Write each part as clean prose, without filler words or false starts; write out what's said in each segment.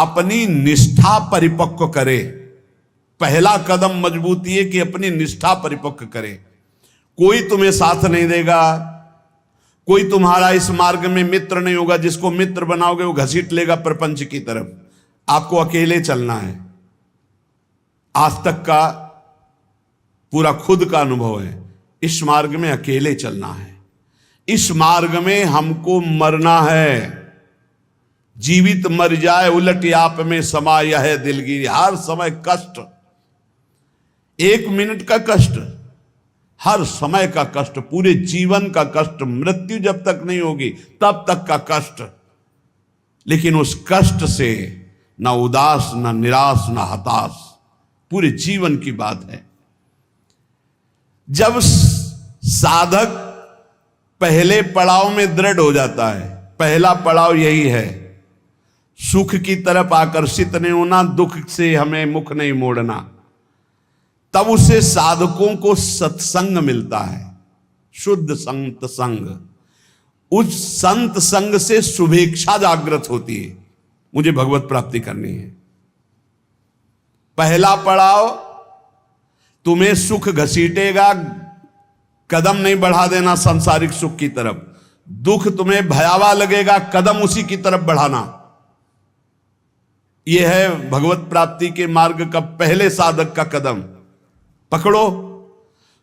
अपनी निष्ठा परिपक्व करे। पहला कदम मजबूती है कि अपनी निष्ठा परिपक्व करे। कोई तुम्हें साथ नहीं देगा, कोई तुम्हारा इस मार्ग में मित्र नहीं होगा। जिसको मित्र बनाओगे वो घसीट लेगा प्रपंच की तरफ। आपको अकेले चलना है। आज तक का पूरा खुद का अनुभव है, इस मार्ग में अकेले चलना है। इस मार्ग में हमको मरना है। जीवित मर जाए उलट आप में समा यह है दिलगिरी। हर समय कष्ट, 1 मिनट का कष्ट, हर समय का कष्ट, पूरे जीवन का कष्ट। मृत्यु जब तक नहीं होगी तब तक का कष्ट। लेकिन उस कष्ट से ना उदास, ना निराश, ना हताश, पूरे जीवन की बात है। जब साधक पहले पड़ाव में दृढ़ हो जाता है, पहला पड़ाव यही है, सुख की तरफ आकर्षित नहीं होना, दुख से हमें मुख नहीं मोड़ना, तब उसे साधकों को सत्संग मिलता है, शुद्ध संत संग। उस संत संग से शुभेच्छा जागृत होती है, मुझे भगवत प्राप्ति करनी है। पहला पड़ाव तुम्हें सुख घसीटेगा, कदम नहीं बढ़ा देना सांसारिक सुख की तरफ। दुख तुम्हें भयावह लगेगा, कदम उसी की तरफ बढ़ाना। यह है भगवत प्राप्ति के मार्ग का पहले साधक का कदम। पकड़ो,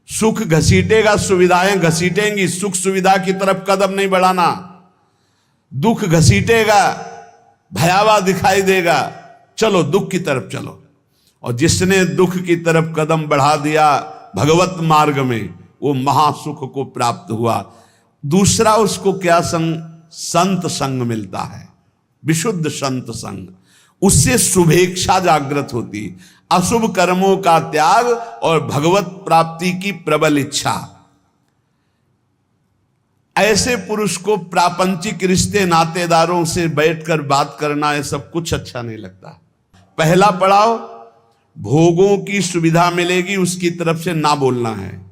सुख घसीटेगा, सुविधाएं घसीटेंगी, सुख सुविधा की तरफ कदम नहीं बढ़ाना। दुख घसीटेगा, भयावह दिखाई देगा, चलो दुख की तरफ चलो। और जिसने दुख की तरफ कदम बढ़ा दिया भगवत मार्ग में, वो महासुख को प्राप्त हुआ। दूसरा उसको क्या संत संग मिलता है, विशुद्ध संत संग। उससे शुभेच्छा जागृत होती, अशुभ कर्मों का त्याग और भगवत प्राप्ति की प्रबल इच्छा। ऐसे पुरुष को प्रापंचिक रिश्ते नातेदारों से बैठकर बात करना, ये सब कुछ अच्छा नहीं लगता। पहला पड़ाव भोगों की सुविधा मिलेगी उसकी तरफ से ना बोलना है।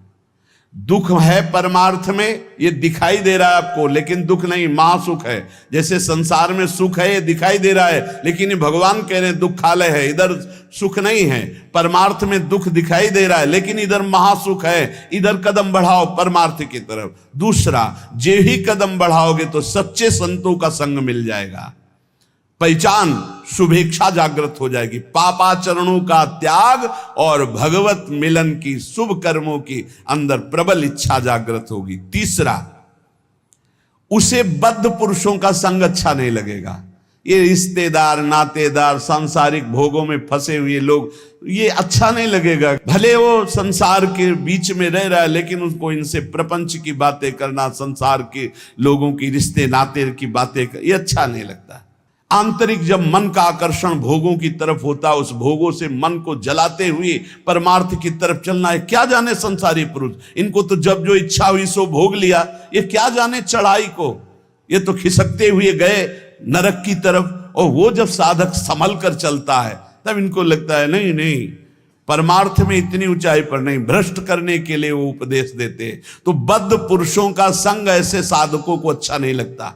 दुख है परमार्थ में, ये दिखाई दे रहा है आपको, लेकिन दुख नहीं, महासुख है। जैसे संसार में सुख है ये दिखाई दे रहा है, लेकिन ये भगवान कह रहे हैं दुखालय है, इधर सुख नहीं है। परमार्थ में दुख दिखाई दे रहा है, लेकिन इधर महासुख है, इधर कदम बढ़ाओ परमार्थ की तरफ। दूसरा, जे ही कदम बढ़ाओगे तो सच्चे संतों का संग मिल जाएगा, पहचान, शुभेच्छा जागृत हो जाएगी। पापाचरणों का त्याग और भगवत मिलन की, शुभ कर्मों की अंदर प्रबल इच्छा जागृत होगी। तीसरा, उसे बद्ध पुरुषों का संग अच्छा नहीं लगेगा। ये रिश्तेदार, नातेदार, सांसारिक भोगों में फंसे हुए लोग, ये अच्छा नहीं लगेगा। भले वो संसार के बीच में रह रहा है, लेकिन उसको इनसे प्रपंच की बातें करना, संसार के लोगों की रिश्ते नाते की बातें, ये अच्छा नहीं लगता। आंतरिक जब मन का आकर्षण भोगों की तरफ होता है, उस भोगों से मन को जलाते हुए परमार्थ की तरफ चलना है। क्या जाने संसारी पुरुष, इनको तो जब जो इच्छा हुई सो भोग लिया, ये क्या जाने चढ़ाई को, ये तो खिसकते हुए गए नरक की तरफ। और वो जब साधक संभल कर चलता है तब इनको लगता है नहीं नहीं, परमार्थ में इतनी ऊंचाई पर नहीं, भ्रष्ट करने के लिए वो उपदेश देते। तो बद्ध पुरुषों का संग ऐसे साधकों को अच्छा नहीं लगता।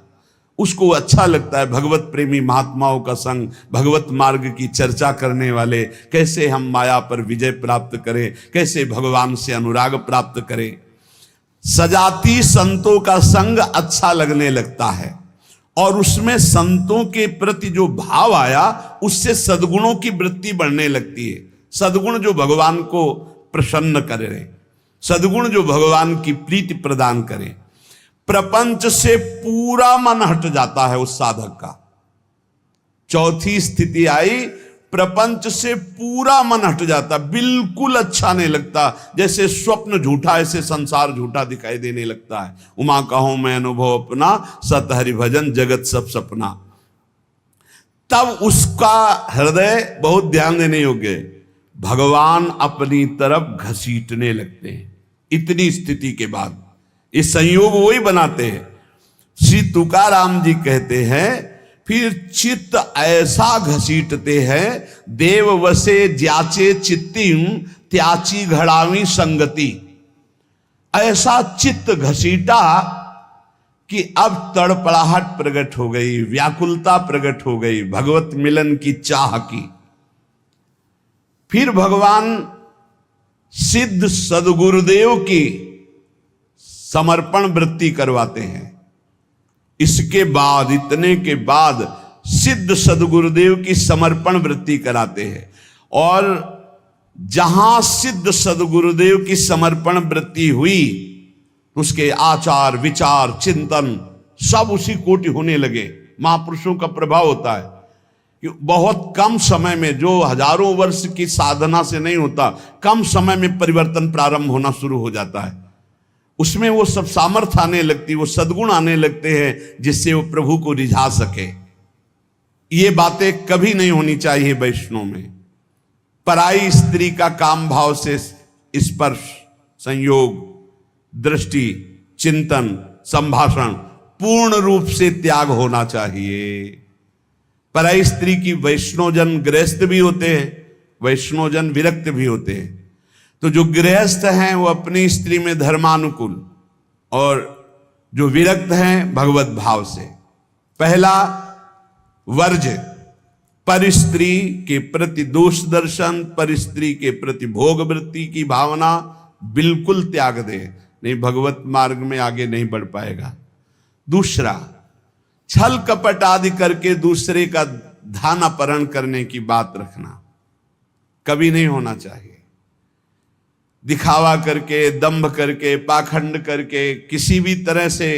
उसको अच्छा लगता है भगवत प्रेमी महात्माओं का संग, भगवत मार्ग की चर्चा करने वाले, कैसे हम माया पर विजय प्राप्त करें, कैसे भगवान से अनुराग प्राप्त करें। सजाती संतों का संग अच्छा लगने लगता है, और उसमें संतों के प्रति जो भाव आया उससे सद्गुणों की वृत्ति बढ़ने लगती है। सद्गुण जो भगवान को प्रसन्न करे, सद्गुण जो भगवान की प्रीति प्रदान करे। प्रपंच से पूरा मन हट जाता है उस साधक का। चौथी स्थिति आई, प्रपंच से पूरा मन हट जाता, बिल्कुल अच्छा नहीं लगता। जैसे स्वप्न झूठा, ऐसे संसार झूठा दिखाई देने लगता है। उमा कहूं मैं अनुभव अपना, सत हरि भजन जगत सब सपना। तब उसका हृदय, बहुत ध्यान देने योग्य, भगवान अपनी तरफ घसीटने लगते हैं। इतनी स्थिति के बाद ये संयोग वही बनाते हैं। श्री तुकाराम जी कहते हैं, फिर चित्त ऐसा घसीटते हैं, देव वसे ज्याचे चित्तिम त्याची घड़ावी संगति। ऐसा चित्त घसीटा कि अब तड़पड़ाहट प्रकट हो गई, व्याकुलता प्रकट हो गई भगवत मिलन की चाह की। फिर भगवान सिद्ध सदगुरुदेव की समर्पण वृत्ति करवाते हैं। इसके बाद, इतने के बाद सिद्ध सदगुरुदेव की समर्पण वृत्ति कराते हैं। और जहां सिद्ध सदगुरुदेव की समर्पण वृत्ति हुई, उसके आचार विचार चिंतन सब उसी कोटि होने लगे। महापुरुषों का प्रभाव होता है कि बहुत कम समय में, जो हजारों वर्ष की साधना से नहीं होता, कम समय में परिवर्तन प्रारंभ होना शुरू हो जाता है। उसमें वो सब सामर्थ्य आने लगती, वो सद्गुण आने लगते हैं जिससे वो प्रभु को रिझा सके। ये बातें कभी नहीं होनी चाहिए वैष्णव में। पराई स्त्री का काम भाव से स्पर्श, संयोग, दृष्टि, चिंतन, संभाषण पूर्ण रूप से त्याग होना चाहिए। पराई स्त्री की वैष्णवजन गृहस्थ भी होते हैं, वैष्णवजन विरक्त भी होते हैं। तो जो गृहस्थ हैं वो अपनी स्त्री में धर्मानुकूल, और जो विरक्त हैं भगवत भाव से। पहला वर्ज, पर स्त्री के प्रति दोष दर्शन, पर स्त्री के प्रति भोग वृत्ति की भावना बिल्कुल त्याग दे, नहीं भगवत मार्ग में आगे नहीं बढ़ पाएगा। दूसरा, छल कपट आदि करके दूसरे का धन अपहरण करने की बात रखना कभी नहीं होना चाहिए। दिखावा करके, दंभ करके, पाखंड करके, किसी भी तरह से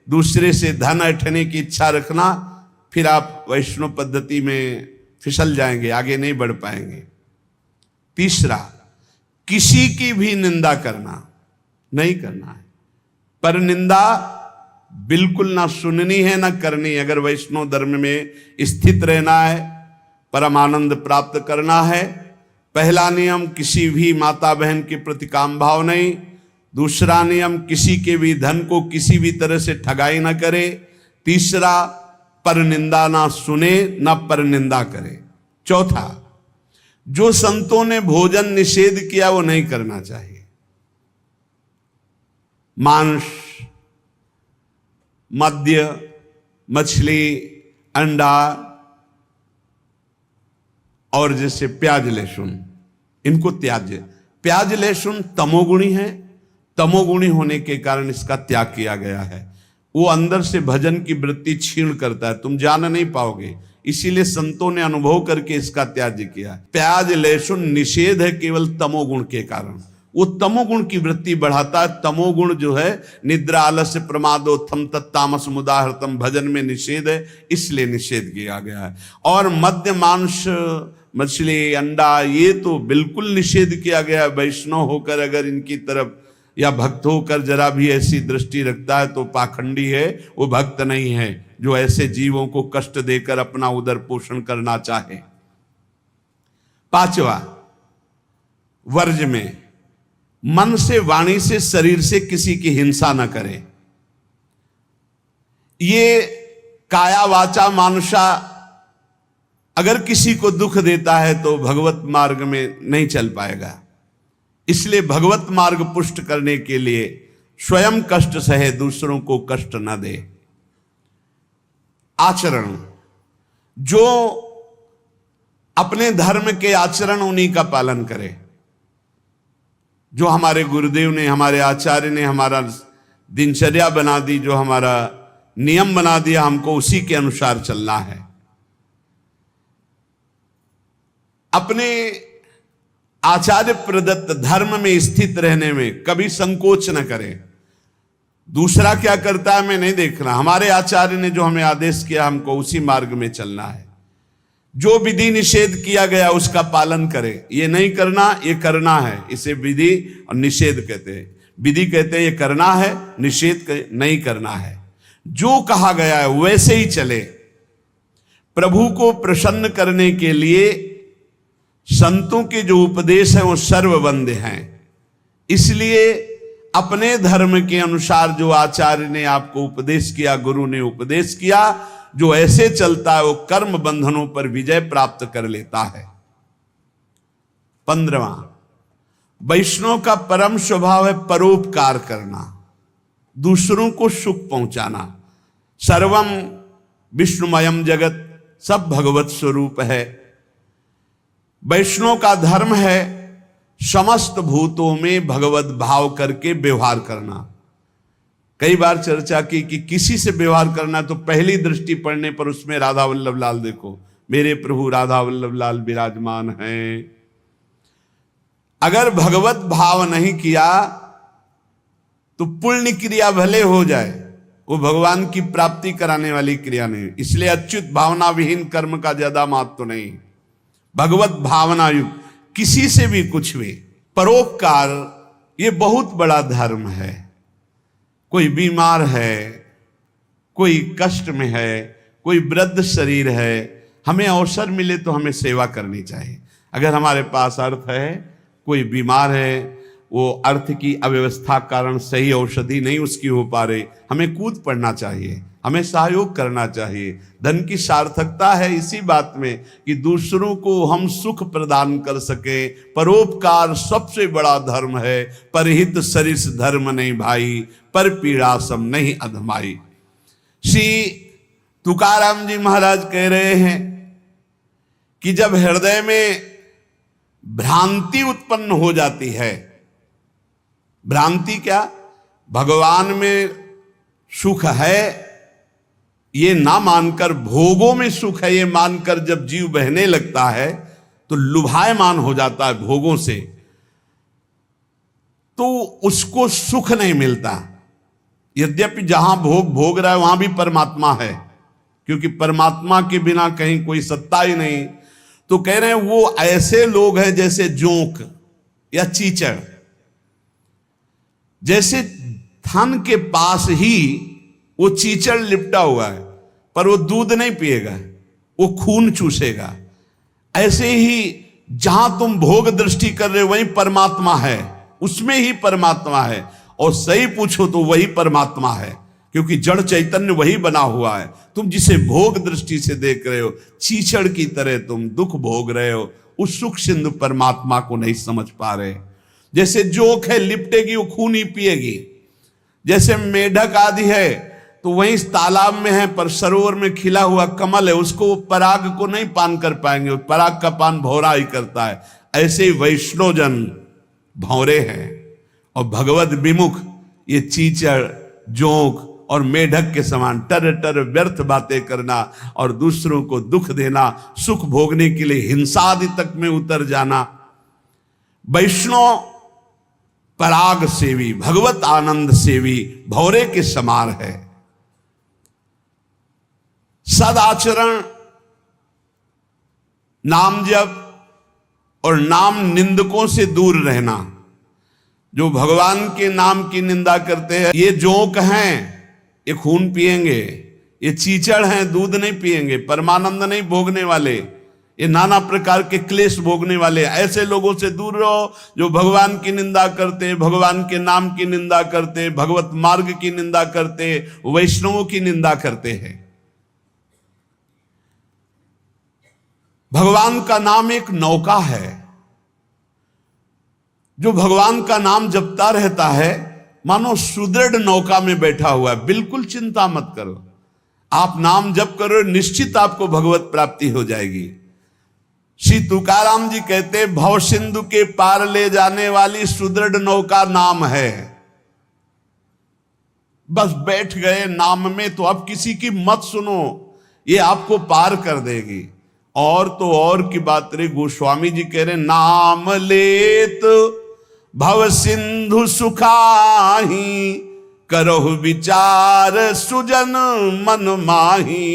दूसरे से धन ऐंठने की इच्छा रखना, फिर आप वैष्णव पद्धति में फिसल जाएंगे, आगे नहीं बढ़ पाएंगे। तीसरा, किसी की भी निंदा करना नहीं करना है। पर निंदा बिल्कुल ना सुननी है ना करनी। अगर वैष्णव धर्म में स्थित रहना है, परम आनंद प्राप्त करना है, पहला नियम किसी भी माता बहन के प्रति काम भाव नहीं। दूसरा नियम किसी के भी धन को किसी भी तरह से ठगाई ना करे। तीसरा, पर निंदा ना सुने ना पर निंदा करे। चौथा, जो संतों ने भोजन निषेध किया वो नहीं करना चाहिए। मांस, मद्य, मछली, अंडा और जैसे प्याज लहसुन, इनको त्याज्य। प्याज लहसुन तमोगुणी है, तमोगुणी होने के कारण इसका त्याग किया गया है। वो अंदर से भजन की वृत्ति छीण करता है, तुम जान नहीं पाओगे। इसीलिए संतों ने अनुभव करके इसका त्याग किया। प्याज लहसुन निषेध है केवल तमोगुण के कारण, वो तमोगुण की वृत्ति बढ़ाता है। तमोगुण जो है निद्रा, आलस्य, प्रमादोत्थम तत्तामस मुदाहृतम, भजन में निषेध है, इसलिए निषेध किया गया है। और मद्य, मांस, मछली, अंडा ये तो बिल्कुल निषेध किया गया है। वैष्णव होकर अगर इनकी तरफ या भक्त होकर जरा भी ऐसी दृष्टि रखता है तो पाखंडी है, वो भक्त नहीं है जो ऐसे जीवों को कष्ट देकर अपना उदर पोषण करना चाहे। पांचवा, वर्ज में मन से, वाणी से, शरीर से किसी की हिंसा न करे। ये काया वाचा मानुषा अगर किसी को दुख देता है तो भगवत मार्ग में नहीं चल पाएगा। इसलिए भगवत मार्ग पुष्ट करने के लिए स्वयं कष्ट सहे, दूसरों को कष्ट न दे। आचरण, जो अपने धर्म के आचरण उन्हीं का पालन करे। जो हमारे गुरुदेव ने, हमारे आचार्य ने हमारा दिनचर्या बना दी, जो हमारा नियम बना दिया, हमको उसी के अनुसार चलना है। अपने आचार्य प्रदत्त धर्म में स्थित रहने में कभी संकोच न करें। दूसरा क्या करता है मैं नहीं देखना, हमारे आचार्य ने जो हमें आदेश किया हमको उसी मार्ग में चलना है। जो विधि निषेध किया गया उसका पालन करें। ये नहीं करना, ये करना है, इसे विधि और निषेध कहते हैं। विधि कहते हैं ये करना है, निषेध नहीं करना है। जो कहा गया है वैसे ही चले। प्रभु को प्रसन्न करने के लिए संतों के जो उपदेश है वो सर्ववंद्य हैं। इसलिए अपने धर्म के अनुसार जो आचार्य ने आपको उपदेश किया, गुरु ने उपदेश किया, जो ऐसे चलता है वो कर्म बंधनों पर विजय प्राप्त कर लेता है। 15वां, वैष्णव का परम स्वभाव है परोपकार करना, दूसरों को सुख पहुंचाना। सर्वम विष्णुमयम जगत, सब भगवत स्वरूप है। वैष्णव का धर्म है समस्त भूतों में भगवत भाव करके व्यवहार करना। कई बार चर्चा की कि किसी से व्यवहार करना तो पहली दृष्टि पड़ने पर उसमें राधा वल्लभ लाल देखो, मेरे प्रभु राधा वल्लभ लाल विराजमान हैं। अगर भगवत भाव नहीं किया तो पुण्य क्रिया भले हो जाए, वो भगवान की प्राप्ति कराने वाली क्रिया नहीं। इसलिए अच्युत भावना विहीन कर्म का ज्यादा महत्व नहीं, भगवत भावना युक्त किसी से भी कुछ भी। परोपकार ये बहुत बड़ा धर्म है। कोई बीमार है, कोई कष्ट में है, कोई वृद्ध शरीर है, हमें अवसर मिले तो हमें सेवा करनी चाहिए। अगर हमारे पास अर्थ है, कोई बीमार है, वो अर्थ की अव्यवस्था कारण सही औषधि नहीं उसकी हो पा रही, हमें कूद पड़ना चाहिए, हमें सहयोग करना चाहिए। धन की सार्थकता है इसी बात में कि दूसरों को हम सुख प्रदान कर सके। परोपकार सबसे बड़ा धर्म है। परहित सरिस धर्म नहीं भाई, पर पीड़ा सम नहीं अधमाई। श्री तुकाराम जी महाराज कह रहे हैं कि जब हृदय में भ्रांति उत्पन्न हो जाती है, भ्रांति क्या, भगवान में सुख है ये ना मानकर, भोगों में सुख है ये मानकर जब जीव बहने लगता है तो लुभायमान हो जाता है भोगों से, तो उसको सुख नहीं मिलता। यद्यपि जहां भोग भोग रहा है वहां भी परमात्मा है, क्योंकि परमात्मा के बिना कहीं कोई सत्ता ही नहीं। तो कह रहे हैं वो ऐसे लोग हैं जैसे जोंक या चीचड़, जैसे थन के पास ही वो चीचड़ लिपटा हुआ है, पर वो दूध नहीं पिएगा, वो खून चूसेगा। ऐसे ही जहां तुम भोग दृष्टि कर रहे हो वही परमात्मा है, उसमें ही परमात्मा है। और सही पूछो तो वही परमात्मा है, क्योंकि जड़ चैतन्य वही बना हुआ है। तुम जिसे भोग दृष्टि से देख रहे हो, चीचड़ की तरह तुम दुख भोग रहे हो, उस सुख सिंधु परमात्मा को नहीं समझ पा रहे। जैसे जोंक है, लिपटेगी वो खून ही पिएगी। जैसे मेढक आदि है तो वहीं तालाब में है, पर सरोवर में खिला हुआ कमल है, उसको वो पराग को नहीं पान कर पाएंगे, पराग का पान भौरा ही करता है। ऐसे ही वैष्णव जन भौरे हैं और भगवत विमुख ये चीचड़, जोंक और मेढक के समान टर टर व्यर्थ बातें करना और दूसरों को दुख देना, सुख भोगने के लिए हिंसा आदि तक में उतर जाना। वैष्णव पराग सेवी, भगवत आनंद सेवी भौरे के समान है। सदाचरण, नाम जप और नाम निंदकों से दूर रहना। जो भगवान के नाम की निंदा करते हैं, ये जोंक हैं, ये खून पिएंगे, ये चीचड़ हैं, दूध नहीं पिएंगे, परमानंद नहीं भोगने वाले, ये नाना प्रकार के क्लेश भोगने वाले। ऐसे लोगों से दूर रहो जो भगवान की निंदा करते, भगवान के नाम की निंदा करते, भगवत मार्ग की निंदा करते, वैष्णवों की निंदा करते हैं। भगवान का नाम एक नौका है। जो भगवान का नाम जपता रहता है मानो सुदृढ़ नौका में बैठा हुआ है। बिल्कुल चिंता मत करो, आप नाम जप करो, निश्चित आपको भगवत प्राप्ति हो जाएगी। श्री तुकाराम जी कहते, भव सिंधु के पार ले जाने वाली सुदृढ़ नौका नाम है। बस बैठ गए नाम में तो अब किसी की मत सुनो, ये आपको पार कर देगी। और तो और की बात रे, गोस्वामी जी कह रहे, नाम लेत भव सिंधु सुखाही, करहु विचार सुजन मन माही।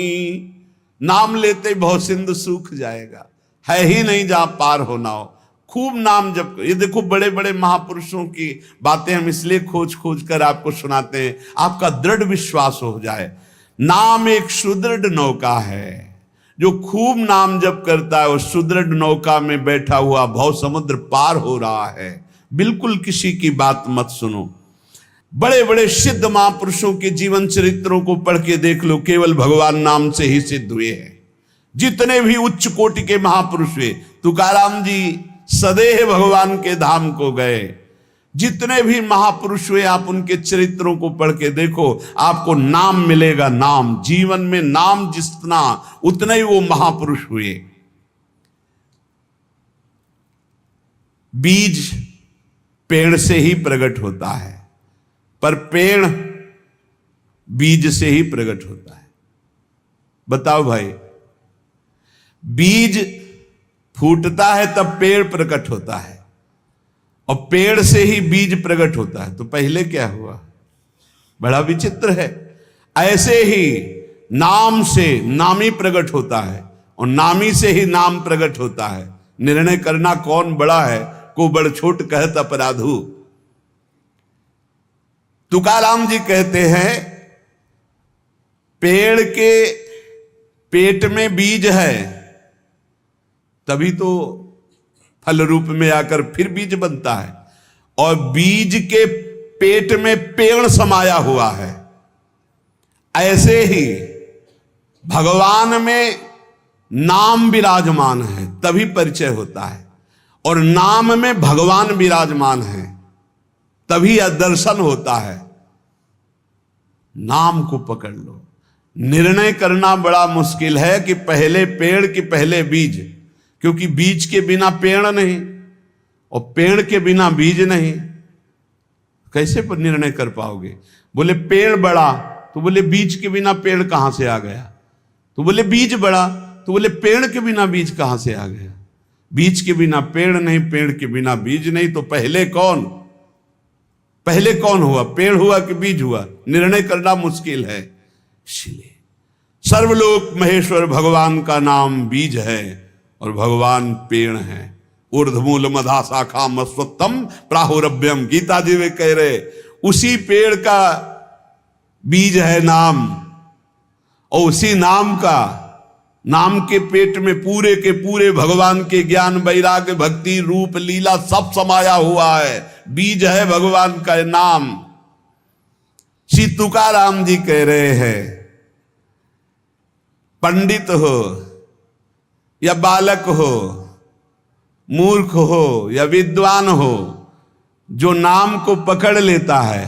नाम लेते भव सिंधु सूख जाएगा, है ही नहीं जहां पार होना हो। खूब नाम जप। ये देखो बड़े बड़े महापुरुषों की बातें हम इसलिए खोज खोज कर आपको सुनाते हैं, आपका दृढ़ विश्वास हो जाए। नाम एक सुदृढ़ नौका है। जो खूब नाम जप करता है वो सुदृढ़ नौका में बैठा हुआ भव समुद्र पार हो रहा है। बिल्कुल किसी की बात मत सुनो। बड़े बड़े सिद्ध महापुरुषों के जीवन चरित्रों को पढ़ के देख लो, केवल भगवान नाम से ही सिद्ध हुए हैं। जितने भी उच्च कोटि के महापुरुष हुए, तुकाराम जी सदैव भगवान के धाम को गए, जितने भी महापुरुष हुए आप उनके चरित्रों को पढ़ के देखो, आपको नाम मिलेगा। नाम, जीवन में नाम जितना उतने ही वो महापुरुष हुए। बीज पेड़ से ही प्रकट होता है, पर पेड़ बीज से ही प्रकट होता है। बताओ भाई, बीज फूटता है तब पेड़ प्रकट होता है, और पेड़ से ही बीज प्रकट होता है। तो पहले क्या हुआ? बड़ा विचित्र है। ऐसे ही नाम से नामी प्रकट होता है, और नामी से ही नाम प्रकट होता है। निर्णय करना कौन बड़ा है, को बड़ छोट कहत अपराधु। तुकाराम जी कहते हैं, पेड़ के पेट में बीज है, तभी तो फल रूप में आकर फिर बीज बनता है, और बीज के पेट में पेड़ समाया हुआ है। ऐसे ही भगवान में नाम विराजमान है, तभी परिचय होता है, और नाम में भगवान विराजमान है, तभी दर्शन होता है। नाम को पकड़ लो। निर्णय करना बड़ा मुश्किल है कि पहले पेड़ कि पहले बीज, क्योंकि बीज के बिना पेड़ नहीं, और पेड़ के बिना बीज नहीं। कैसे पर निर्णय कर पाओगे? बोले पेड़ बड़ा, तो बोले बीज के बिना पेड़ कहां से आ गया? तो बोले बीज बड़ा, तो बोले पेड़ के बिना बीज कहां से आ गया? बीज के बिना पेड़ नहीं, पेड़ के बिना बीज नहीं। तो पहले कौन हुआ? पेड़ हुआ कि बीज हुआ? निर्णय करना मुश्किल है। इसलिए सर्वलोक महेश्वर भगवान का नाम बीज है, और भगवान पेड़ है। ऊर्ध्वमूल मधा शाखा मस्वत्तम प्राहुरभ्यम, गीता जी में कह रहे, उसी पेड़ का बीज है नाम, और उसी नाम के पेट में पूरे के पूरे भगवान के ज्ञान, वैराग्य, भक्ति, रूप, लीला सब समाया हुआ है। बीज है भगवान का नाम। श्री तुकाराम जी कह रहे हैं, पंडित हो या बालक हो, मूर्ख हो या विद्वान हो, जो नाम को पकड़ लेता है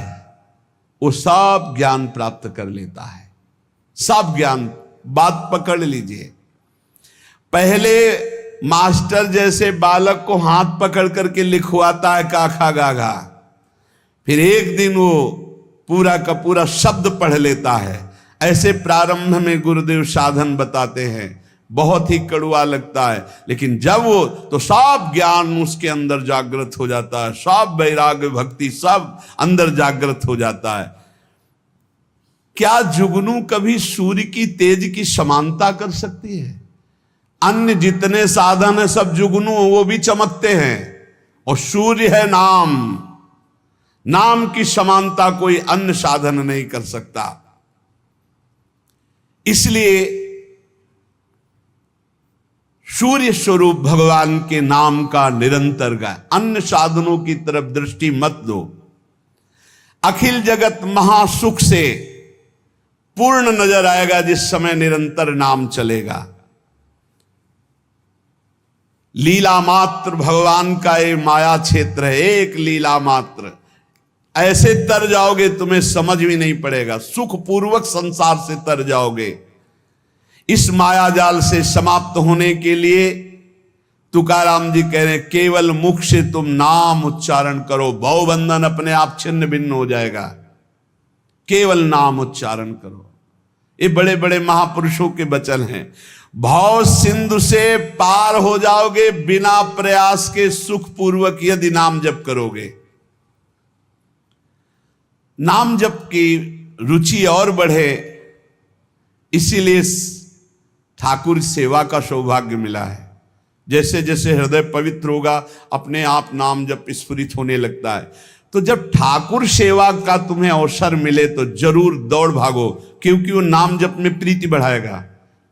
वो सब ज्ञान प्राप्त कर लेता है। सब ज्ञान, बात पकड़ लीजिए। पहले मास्टर जैसे बालक को हाथ पकड़ करके लिखवाता है काखा गाघा, फिर एक दिन वो पूरा का पूरा शब्द पढ़ लेता है। ऐसे प्रारंभ में गुरुदेव साधन बताते हैं, बहुत ही कड़वा लगता है, लेकिन जब वो तो सब ज्ञान उसके अंदर जागृत हो जाता है, सब वैराग्य, भक्ति सब अंदर जागृत हो जाता है। क्या जुगनू कभी सूर्य की तेज की समानता कर सकती है? अन्य जितने साधन है सब जुगनू, वो भी चमकते हैं, और सूर्य है नाम की समानता कोई अन्य साधन नहीं कर सकता। इसलिए सूर्य स्वरूप भगवान के नाम का निरंतर गाय, अन्य साधनों की तरफ दृष्टि मत दो। अखिल जगत महासुख से पूर्ण नजर आएगा जिस समय निरंतर नाम चलेगा। लीला मात्र भगवान का ये माया क्षेत्र है, एक लीला मात्र। ऐसे तर जाओगे तुम्हें समझ भी नहीं पड़ेगा, सुख पूर्वक संसार से तर जाओगे। इस माया जाल से समाप्त होने के लिए तुकाराम जी कह रहे हैं, केवल मुख से तुम नाम उच्चारण करो, भवबंधन अपने आप छिन्न भिन्न हो जाएगा। केवल नाम उच्चारण करो। ये बड़े बड़े महापुरुषों के वचन हैं। भाव सिंधु से पार हो जाओगे बिना प्रयास के, सुख पूर्वक यदि नाम जप करोगे। नाम जप की रुचि और बढ़े, इसीलिए ठाकुर सेवा का सौभाग्य मिला है। जैसे जैसे हृदय पवित्र होगा अपने आप नाम जप स्फुरित होने लगता है। तो जब ठाकुर सेवा का तुम्हें अवसर मिले तो जरूर दौड़ भागो, क्योंकि वो नाम जप में प्रीति बढ़ाएगा।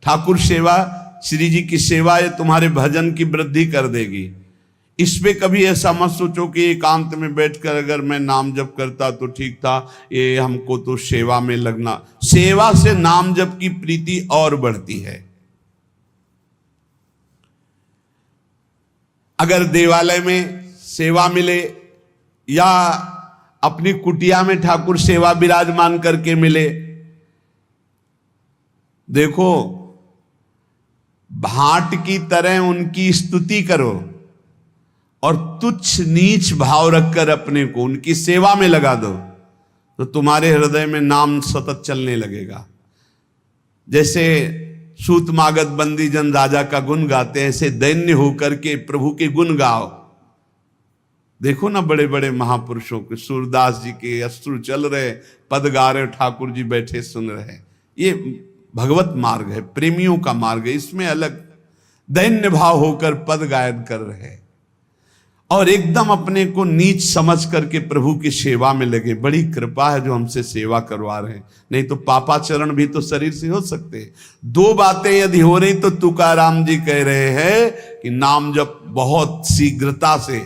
ठाकुर सेवा, श्री जी की सेवा, ये तुम्हारे भजन की वृद्धि कर देगी। इस पे कभी ऐसा मत सोचो कि एकांत में बैठकर अगर मैं नाम जप करता तो ठीक था, ये हमको तो सेवा में लगना। सेवा से नाम जप की प्रीति और बढ़ती है। अगर देवालय में सेवा मिले या अपनी कुटिया में ठाकुर सेवा विराजमान करके मिले। देखो, भांट की तरह उनकी स्तुति करो और तुच्छ नीच भाव रखकर अपने को उनकी सेवा में लगा दो, तो तुम्हारे हृदय में नाम सतत चलने लगेगा। जैसे सूतमागध बंदी जन राजा का गुण गाते हैं, ऐसे दैन्य होकर के प्रभु के गुण गाओ। देखो ना, बड़े बड़े महापुरुषों के, सूरदास जी के अश्रु चल रहे, पद गा रहे, ठाकुर जी बैठे सुन रहे। ये भगवत मार्ग है, प्रेमियों का मार्ग है। इसमें अलग दैन्य भाव होकर पद गायन कर रहे और एकदम अपने को नीच समझ करके प्रभु की सेवा में लगे। बड़ी कृपा है जो हमसे सेवा करवा रहे हैं, नहीं तो पापाचरण भी तो शरीर से हो सकते। दो बातें यदि हो रही तो तुकाराम जी कह रहे हैं कि नाम जब बहुत शीघ्रता से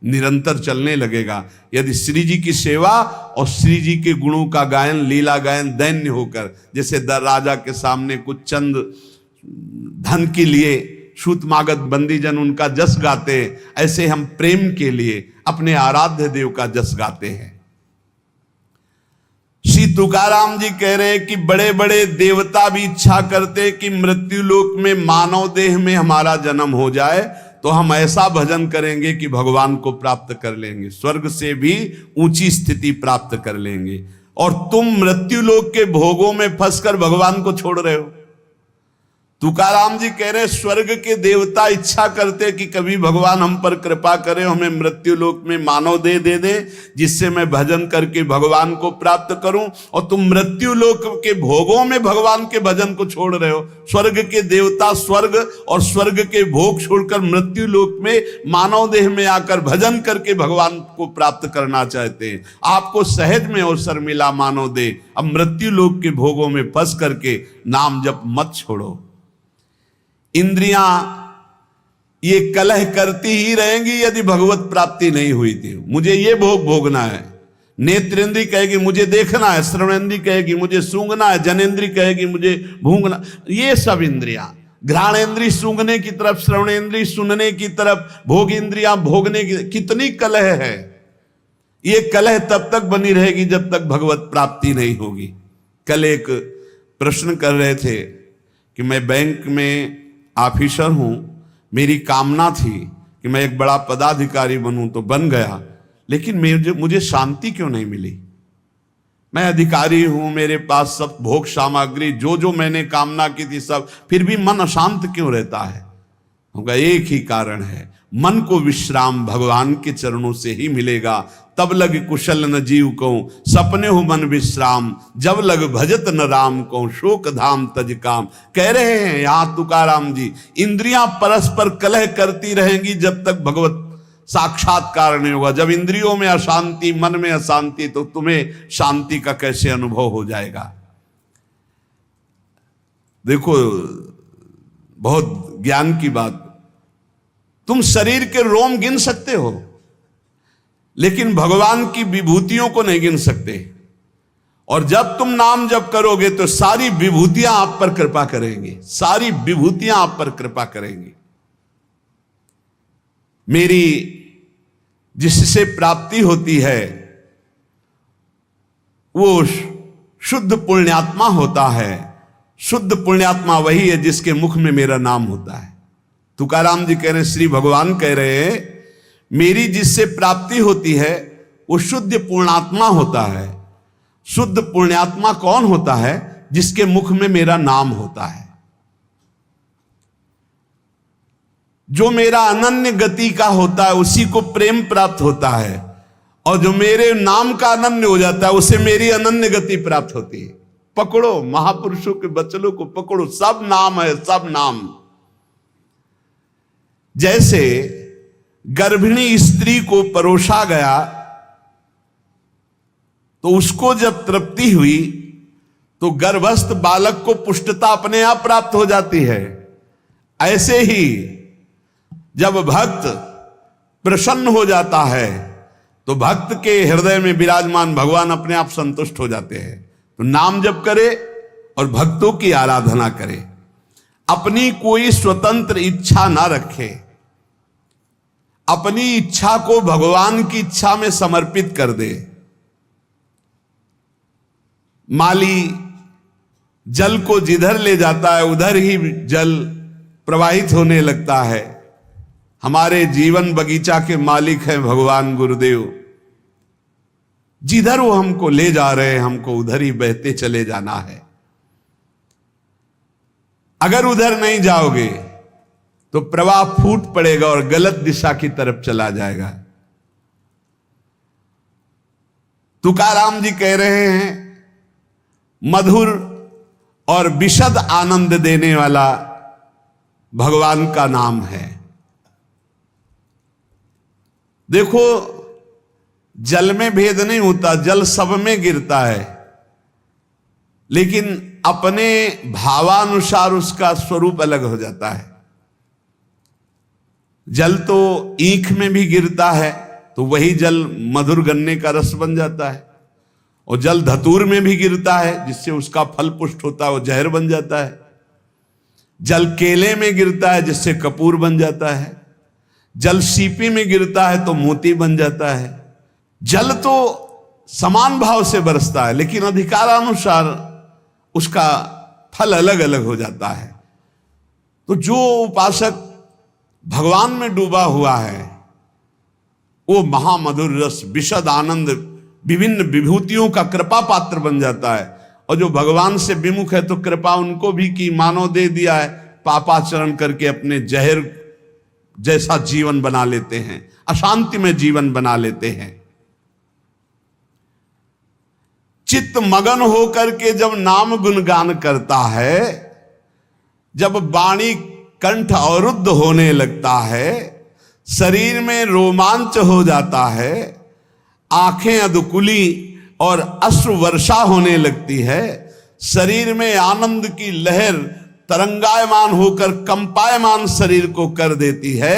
निरंतर चलने लगेगा। यदि श्री जी की सेवा और श्री जी के गुणों का गायन, लीला गायन दैन्य होकर, जैसे राजा के सामने कुछ चंद धन के लिए सूतमागध बंदीजन उनका जस गाते, ऐसे हम प्रेम के लिए अपने आराध्य देव का जस गाते हैं। श्री तुकाराम जी कह रहे हैं कि बड़े बड़े देवता भी इच्छा करते कि मृत्यु लोक में मानव देह में हमारा जन्म हो जाए, तो हम ऐसा भजन करेंगे कि भगवान को प्राप्त कर लेंगे, स्वर्ग से भी ऊंची स्थिति प्राप्त कर लेंगे। और तुम मृत्यु लोक के भोगों में फंसकर भगवान को छोड़ रहे हो। तुकाराम जी कह रहे हैं स्वर्ग के देवता इच्छा करते कि कभी भगवान हम पर कृपा करें, हमें मृत्यु लोक में मानव देह दे दे जिससे मैं भजन करके भगवान को प्राप्त करूं, और तुम मृत्यु लोक के भोगों में भगवान के भजन को छोड़ रहे हो। स्वर्ग के देवता स्वर्ग और स्वर्ग के भोग छोड़कर मृत्यु लोक में मानव देह में आकर भजन करके भगवान को प्राप्त करना चाहते हैं। आपको सहज में अवसर मिला मानव देह, अब मृत्यु लोक के भोगों में फंस करके नाम जप मत छोड़ो। इंद्रियां ये कलह करती ही रहेंगी यदि भगवत प्राप्ति नहीं हुई थी। मुझे ये भोग भोगना है, नेत्रेंद्री कहेगी मुझे देखना है, श्रवणेंद्री कहेगी मुझे सूंघना है, जनेंद्री कहेगी मुझे भूंगना। ये सब इंद्रियां, घ्राणेंद्री सूंघने की तरफ, श्रवणेंद्री सुनने की तरफ, भोग इंद्रियां भोगने की, कितनी कलह है। ये कलह तब तक बनी रहेगी जब तक भगवत प्राप्ति नहीं होगी। कल एक प्रश्न कर रहे थे कि मैं बैंक में ऑफिसर हूं, मेरी कामना थी कि मैं एक बड़ा पदाधिकारी बनूं, तो बन गया, लेकिन मुझे शांति क्यों नहीं मिली। मैं अधिकारी हूं, मेरे पास सब भोग सामग्री जो मैंने कामना की थी सब, फिर भी मन अशांत क्यों रहता है। उनका एक ही कारण है, मन को विश्राम भगवान के चरणों से ही मिलेगा। तब लग कुशल न जीव को सपने हो मन विश्राम, जब लग भजत न राम को शोक धाम तज काम। कह रहे हैं यहां तुकाराम जी, इंद्रियां परस्पर कलह करती रहेंगी जब तक भगवत साक्षात्कार नहीं होगा। जब इंद्रियों में अशांति, मन में अशांति, तो तुम्हें शांति का कैसे अनुभव हो जाएगा। देखो, बहुत ज्ञान की बात, तुम शरीर के रोम गिन सकते हो लेकिन भगवान की विभूतियों को नहीं गिन सकते। और जब तुम नाम जप करोगे तो सारी विभूतियां आप पर कृपा करेंगी, सारी विभूतियां आप पर कृपा करेंगी। मेरी जिससे प्राप्ति होती है वो शुद्ध पुण्यात्मा होता है। शुद्ध पुण्यात्मा वही है जिसके मुख में मेरा नाम होता है। तुकाराम जी कह रहे हैं, श्री भगवान कह रहे हैं, मेरी जिससे प्राप्ति होती है वो शुद्ध पुण्यात्मा होता है। शुद्ध पुण्यात्मा कौन होता है? जिसके मुख में मेरा नाम होता है, जो मेरा अनन्य गति का होता है, उसी को प्रेम प्राप्त होता है। और जो मेरे नाम का अनन्य हो जाता है उसे मेरी अनन्य गति प्राप्त होती है। पकड़ो, महापुरुषों के वचनों को पकड़ो, सब नाम है, सब नाम। जैसे गर्भिणी स्त्री को परोसा गया तो उसको जब तृप्ति हुई तो गर्भस्थ बालक को पुष्टता अपने आप प्राप्त हो जाती है। ऐसे ही जब भक्त प्रसन्न हो जाता है तो भक्त के हृदय में विराजमान भगवान अपने आप संतुष्ट हो जाते हैं। तो नाम जप करे और भक्तों की आराधना करे, अपनी कोई स्वतंत्र इच्छा ना रखे, अपनी इच्छा को भगवान की इच्छा में समर्पित कर दे। माली जल को जिधर ले जाता है उधर ही जल प्रवाहित होने लगता है। हमारे जीवन बगीचा के मालिक हैं भगवान गुरुदेव। जिधर वो हमको ले जा रहे हैं हमको उधर ही बहते चले जाना है। अगर उधर नहीं जाओगे तो प्रवाह फूट पड़ेगा और गलत दिशा की तरफ चला जाएगा। तुकाराम जी कह रहे हैं मधुर और विशद आनंद देने वाला भगवान का नाम है। देखो, जल में भेद नहीं होता, जल सब में गिरता है, लेकिन अपने भावानुसार उसका स्वरूप अलग हो जाता है। जल तो ईख में भी गिरता है तो वही जल मधुर गन्ने का रस बन जाता है, और जल धतूर में भी गिरता है जिससे उसका फल पुष्ट होता है, वो जहर बन जाता है। जल केले में गिरता है जिससे कपूर बन जाता है। जल सीपी में गिरता है तो मोती बन जाता है। जल तो समान भाव से बरसता है, लेकिन अधिकारानुसार उसका फल अलग अलग हो जाता है। तो जो उपासक भगवान में डूबा हुआ है वो महामधुर रस, विशद आनंद, विभिन्न विभूतियों का कृपा पात्र बन जाता है। और जो भगवान से विमुख है तो कृपा उनको भी की, मानो दे दिया है, पापाचरण करके अपने जहर जैसा जीवन बना लेते हैं, अशांति में जीवन बना लेते हैं। चित्त मगन होकर के जब नाम गुणगान करता है, जब वाणी कंठ अवरुद्ध होने लगता है, शरीर में रोमांच हो जाता है, आंखें अधकुली और अश्रु वर्षा होने लगती है, शरीर में आनंद की लहर तरंगायमान होकर कंपायमान शरीर को कर देती है,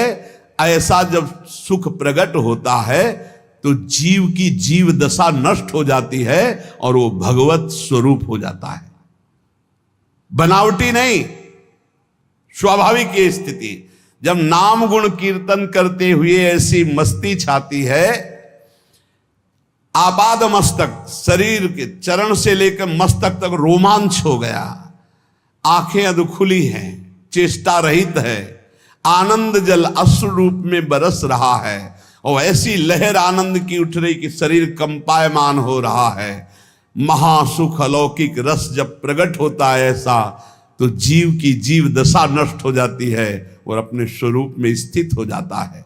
ऐसा जब सुख प्रकट होता है तो जीव की जीव दशा नष्ट हो जाती है और वो भगवत स्वरूप हो जाता है। बनावटी नहीं, स्वाभाविक ये स्थिति। जब नाम गुण कीर्तन करते हुए ऐसी मस्ती छाती है, आपाद मस्तक, शरीर के चरण से लेकर मस्तक तक रोमांच हो गया, आंखें अधखुली हैं, चेष्टा रहित है, आनंद जल अश्रु रूप में बरस रहा है, और ऐसी लहर आनंद की उठ रही कि शरीर कंपायमान हो रहा है। महासुख अलौकिक रस जब प्रकट होता है ऐसा, तो जीव की जीव दशा नष्ट हो जाती है और अपने स्वरूप में स्थित हो जाता है।